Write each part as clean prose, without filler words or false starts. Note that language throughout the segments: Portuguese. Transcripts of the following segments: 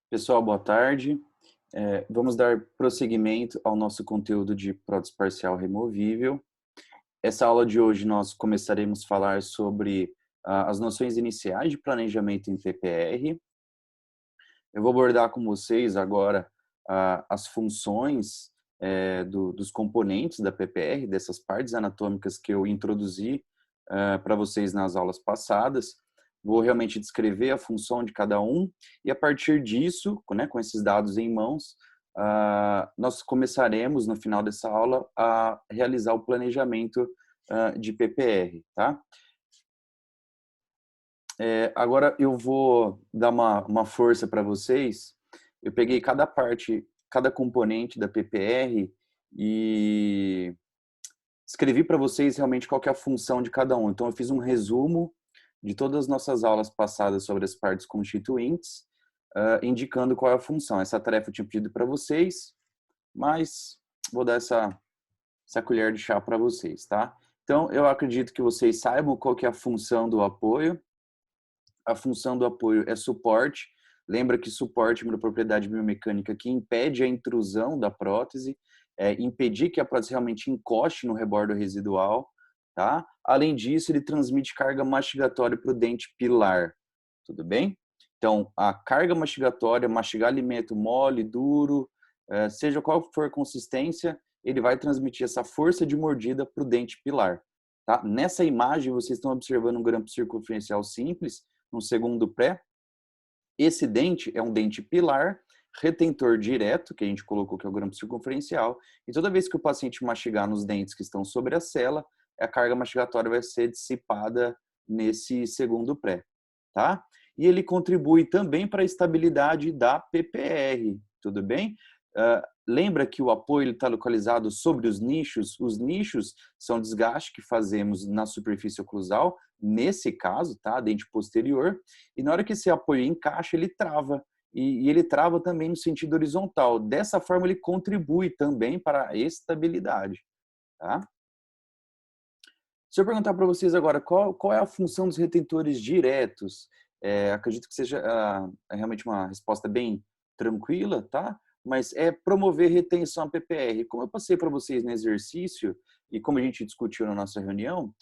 Pessoal, boa tarde. Vamos dar prosseguimento ao nosso conteúdo de prótese parcial removível. Essa aula de hoje nós começaremos a falar sobre as noções iniciais de planejamento em PPR. Eu vou abordar com vocês agora as funções dos componentes da PPR, dessas partes anatômicas que eu introduzi para vocês nas aulas passadas. Vou realmente descrever a função de cada um e a partir disso, né, com esses dados em mãos, nós começaremos no final dessa aula a realizar o planejamento de PPR, tá? Agora eu vou dar uma força para vocês. Eu peguei cada parte, cada componente da PPR e escrevi para vocês realmente qual que é a função de cada um. Então eu fiz um resumo de todas as nossas aulas passadas sobre as partes constituintes, indicando qual é a função. Essa tarefa eu tinha pedido para vocês, mas vou dar essa colher de chá para vocês, tá? Então, eu acredito que vocês saibam qual que é a função do apoio. A função do apoio é suporte. Lembra que suporte é uma propriedade biomecânica que impede a intrusão da prótese, impedir que a prótese realmente encoste no rebordo residual, tá? Além disso, ele transmite carga mastigatória para o dente pilar, tudo bem? Então, a carga mastigatória, mastigar alimento mole, duro, seja qual for a consistência, ele vai transmitir essa força de mordida para o dente pilar, tá? Nessa imagem, vocês estão observando um grampo circunferencial simples, no segundo pré. Esse dente é um dente pilar, retentor direto, que a gente colocou que é o grampo circunferencial, e toda vez que o paciente mastigar nos dentes que estão sobre a cela, a carga mastigatória vai ser dissipada nesse segundo pré, tá? E ele contribui também para a estabilidade da PPR, tudo bem? Lembra que o apoio está localizado sobre os nichos? Os nichos são desgaste que fazemos na superfície oclusal, nesse caso, tá? Dente posterior. E na hora que esse apoio encaixa, ele trava. E ele trava também no sentido horizontal. Dessa forma, ele contribui também para a estabilidade, tá? Se eu perguntar para vocês agora, qual é a função dos retentores diretos? Acredito que seja realmente uma resposta bem tranquila, tá? Mas é promover retenção a PPR. Como eu passei para vocês no exercício e como a gente discutiu na nossa reunião,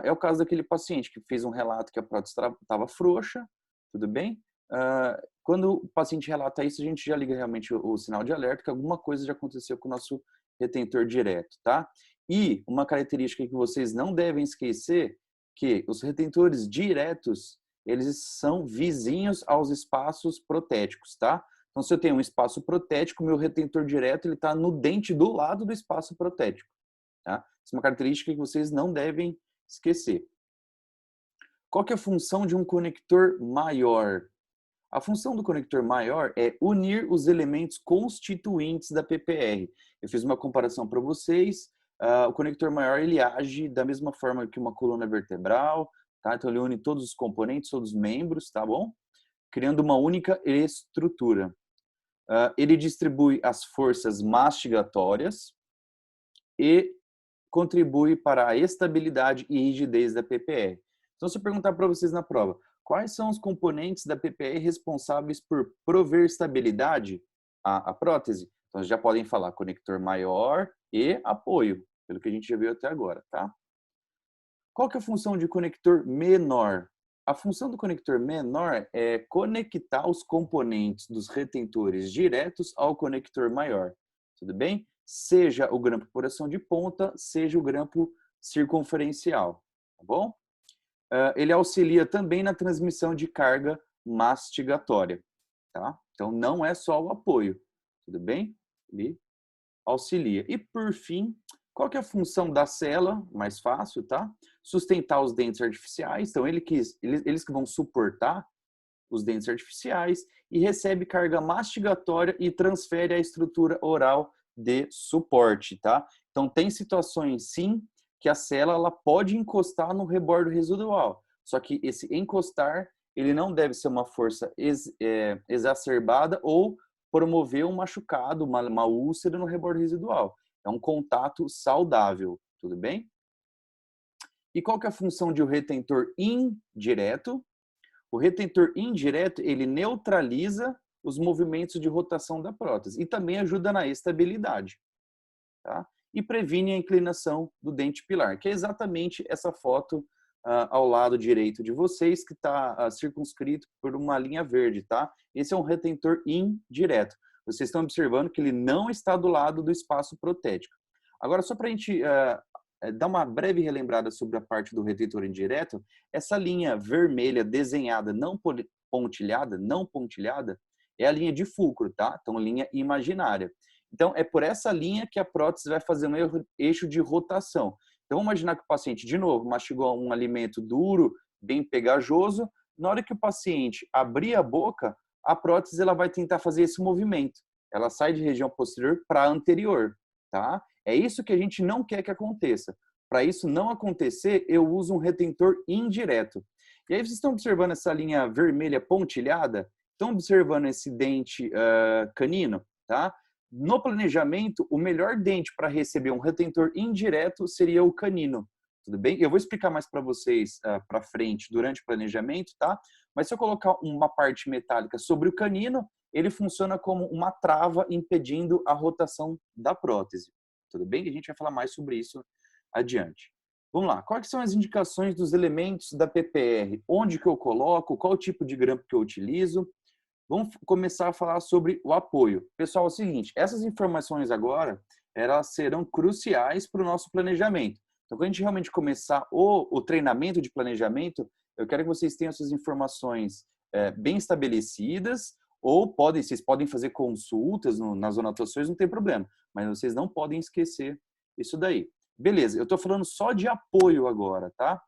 é o caso daquele paciente que fez um relato que a prótese estava frouxa, tudo bem? Quando o paciente relata isso, a gente já liga realmente o sinal de alerta que alguma coisa já aconteceu com o nosso retentor direto, tá? E uma característica que vocês não devem esquecer, que os retentores diretos, eles são vizinhos aos espaços protéticos, tá? Então, se eu tenho um espaço protético, meu retentor direto ele está no dente do lado do espaço protético, tá? Isso é uma característica que vocês não devem esquecer. Qual que é a função de um conector maior? A função do conector maior é unir os elementos constituintes da PPR. Eu fiz uma comparação para vocês. O conector maior ele age da mesma forma que uma coluna vertebral, tá? Então ele une todos os componentes, todos os membros, tá bom? Criando uma única estrutura. Ele distribui as forças mastigatórias e contribui para a estabilidade e rigidez da PPR. Então, se eu perguntar para vocês na prova, quais são os componentes da PPR responsáveis por prover estabilidade à prótese? Então, já podem falar conector maior e apoio, pelo que a gente já viu até agora, tá? Qual que é a função de conector menor? A função do conector menor é conectar os componentes dos retentores diretos ao conector maior, tudo bem? Seja o grampo por ação de ponta, seja o grampo circunferencial, tá bom? Ele auxilia também na transmissão de carga mastigatória, tá? Então, não é só o apoio, tudo bem? Ele auxilia. E, por fim, qual que é a função da cela? Mais fácil, tá? Sustentar os dentes artificiais. Então, eles que vão suportar os dentes artificiais e recebe carga mastigatória e transfere a estrutura oral de suporte, tá? Então, tem situações, sim, que a cela ela pode encostar no rebordo residual. Só que esse encostar, ele não deve ser uma força exacerbada ou promover um machucado, uma úlcera no rebordo residual. É um contato saudável, tudo bem? E qual que é a função de um retentor indireto? O retentor indireto, ele neutraliza os movimentos de rotação da prótese e também ajuda na estabilidade, tá? E previne a inclinação do dente pilar, que é exatamente essa foto ao lado direito de vocês, que está circunscrito por uma linha verde, tá? Esse é um retentor indireto. Vocês estão observando que ele não está do lado do espaço protético. Agora, só para a gente dar uma breve relembrada sobre a parte do retentor indireto, essa linha vermelha desenhada, não pontilhada, é a linha de fulcro, tá? Então, linha imaginária. Então, é por essa linha que a prótese vai fazer um eixo de rotação. Então, vamos imaginar que o paciente, de novo, mastigou um alimento duro, bem pegajoso. Na hora que o paciente abrir a boca, a prótese ela vai tentar fazer esse movimento. Ela sai de região posterior para a anterior, tá? É isso que a gente não quer que aconteça. Para isso não acontecer, eu uso um retentor indireto. E aí vocês estão observando essa linha vermelha pontilhada? Estão observando esse dente canino, tá? No planejamento, o melhor dente para receber um retentor indireto seria o canino, tudo bem? Eu vou explicar mais para vocês para frente durante o planejamento, tá? Mas se eu colocar uma parte metálica sobre o canino, ele funciona como uma trava impedindo a rotação da prótese, tudo bem? A gente vai falar mais sobre isso adiante. Vamos lá, quais são as indicações dos elementos da PPR? Onde que eu coloco? Qual tipo de grampo que eu utilizo? Vamos começar a falar sobre o apoio. Pessoal, é o seguinte, essas informações agora, elas serão cruciais para o nosso planejamento. Então, quando a gente realmente começar o treinamento de planejamento, eu quero que vocês tenham essas informações bem estabelecidas, ou vocês podem fazer consultas nas anotações, não tem problema, mas vocês não podem esquecer isso daí. Beleza, eu estou falando só de apoio agora, tá?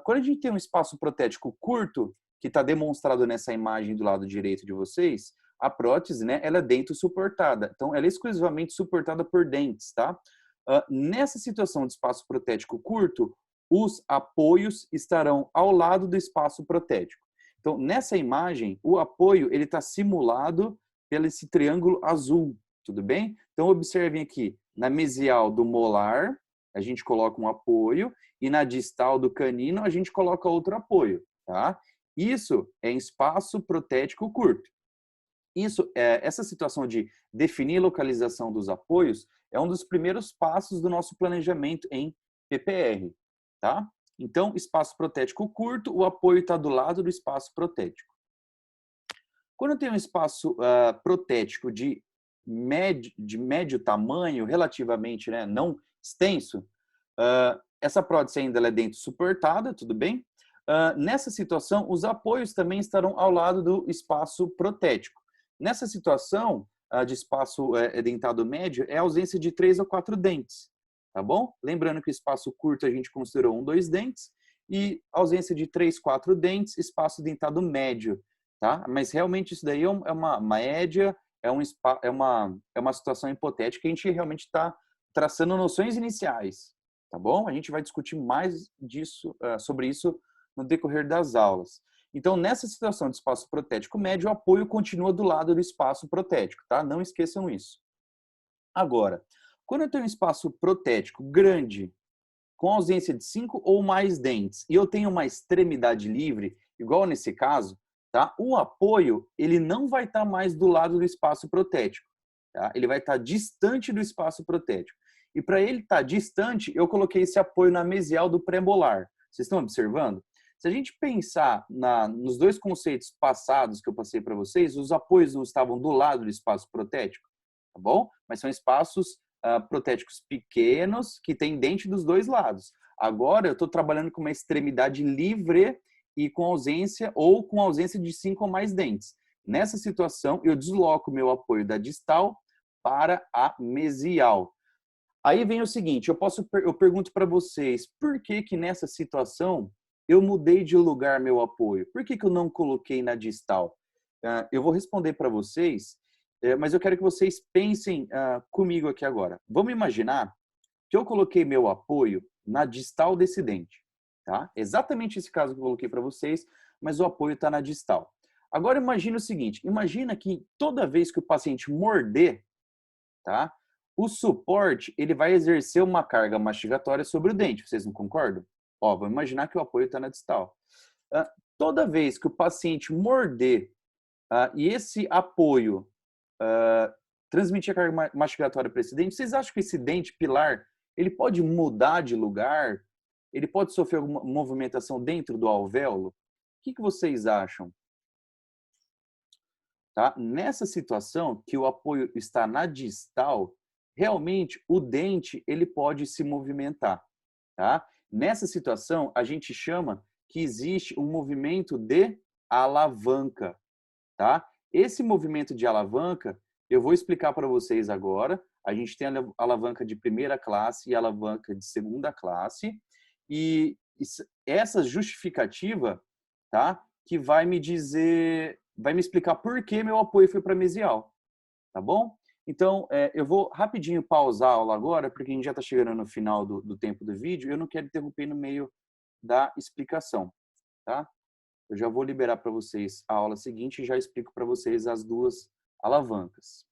Quando a gente tem um espaço protético curto, que está demonstrado nessa imagem do lado direito de vocês, a prótese, né, ela é dento suportada. Então, ela é exclusivamente suportada por dentes, tá? Nessa situação de espaço protético curto, os apoios estarão ao lado do espaço protético. Então, nessa imagem, o apoio ele está simulado pelo esse triângulo azul, tudo bem? Então, observem aqui, na mesial do molar, a gente coloca um apoio, e na distal do canino, a gente coloca outro apoio, tá? Isso é em espaço protético curto. Essa situação de definir a localização dos apoios é um dos primeiros passos do nosso planejamento em PPR, tá? Então, espaço protético curto, o apoio está do lado do espaço protético. Quando eu tenho um espaço protético de médio tamanho, relativamente, né, não extenso, essa prótese ainda é dentro suportada, tudo bem? Nessa situação, os apoios também estarão ao lado do espaço protético. Nessa situação de espaço dentado médio, é a ausência de 3 ou 4 dentes, tá bom? Lembrando que o espaço curto a gente considerou 1, 2 dentes, e ausência de 3, 4 dentes, espaço dentado médio, tá? Mas realmente isso daí é uma média, é uma situação hipotética que a gente realmente está traçando noções iniciais, tá bom? A gente vai discutir mais sobre isso no decorrer das aulas. Então, nessa situação de espaço protético médio, o apoio continua do lado do espaço protético, tá? Não esqueçam isso. Agora, quando eu tenho um espaço protético grande, com ausência de 5 ou mais dentes, e eu tenho uma extremidade livre, igual nesse caso, tá? O apoio, ele não vai estar mais do lado do espaço protético, tá? Ele vai estar distante do espaço protético. E para ele estar distante, eu coloquei esse apoio na mesial do premolar. Vocês estão observando? Se a gente pensar nos dois conceitos passados que eu passei para vocês, os apoios não estavam do lado do espaço protético, tá bom? Mas são espaços protéticos pequenos que têm dente dos dois lados. Agora eu estou trabalhando com uma extremidade livre e com ausência de 5 ou mais dentes. Nessa situação, eu desloco meu apoio da distal para a mesial. Aí vem o seguinte, eu pergunto para vocês, por que que nessa situação eu mudei de lugar meu apoio? Por que que eu não coloquei na distal? Eu vou responder para vocês, mas eu quero que vocês pensem comigo aqui agora. Vamos imaginar que eu coloquei meu apoio na distal desse dente, tá? Exatamente esse caso que eu coloquei para vocês, mas o apoio está na distal. Agora imagine o seguinte, imagina que toda vez que o paciente morder, tá? O suporte, ele vai exercer uma carga mastigatória sobre o dente, vocês não concordam? Ó, vamos imaginar que o apoio está na distal. Toda vez que o paciente morder E esse apoio transmitir a carga mastigatória para esse dente, vocês acham que esse dente pilar ele pode mudar de lugar? Ele pode sofrer alguma movimentação dentro do alvéolo? O que vocês acham? Tá? Nessa situação, que o apoio está na distal, realmente o dente ele pode se movimentar. Tá? Nessa situação, a gente chama que existe um movimento de alavanca. Tá? Esse movimento de alavanca, eu vou explicar para vocês agora. A gente tem a alavanca de primeira classe e a alavanca de segunda classe. E essa justificativa, tá? Que vai me dizer, vai me explicar por que meu apoio foi para mesial, tá bom? Então, eu vou rapidinho pausar a aula agora, porque a gente já está chegando no final do tempo do vídeo e eu não quero interromper no meio da explicação, tá? Eu já vou liberar para vocês a aula seguinte e já explico para vocês as duas alavancas.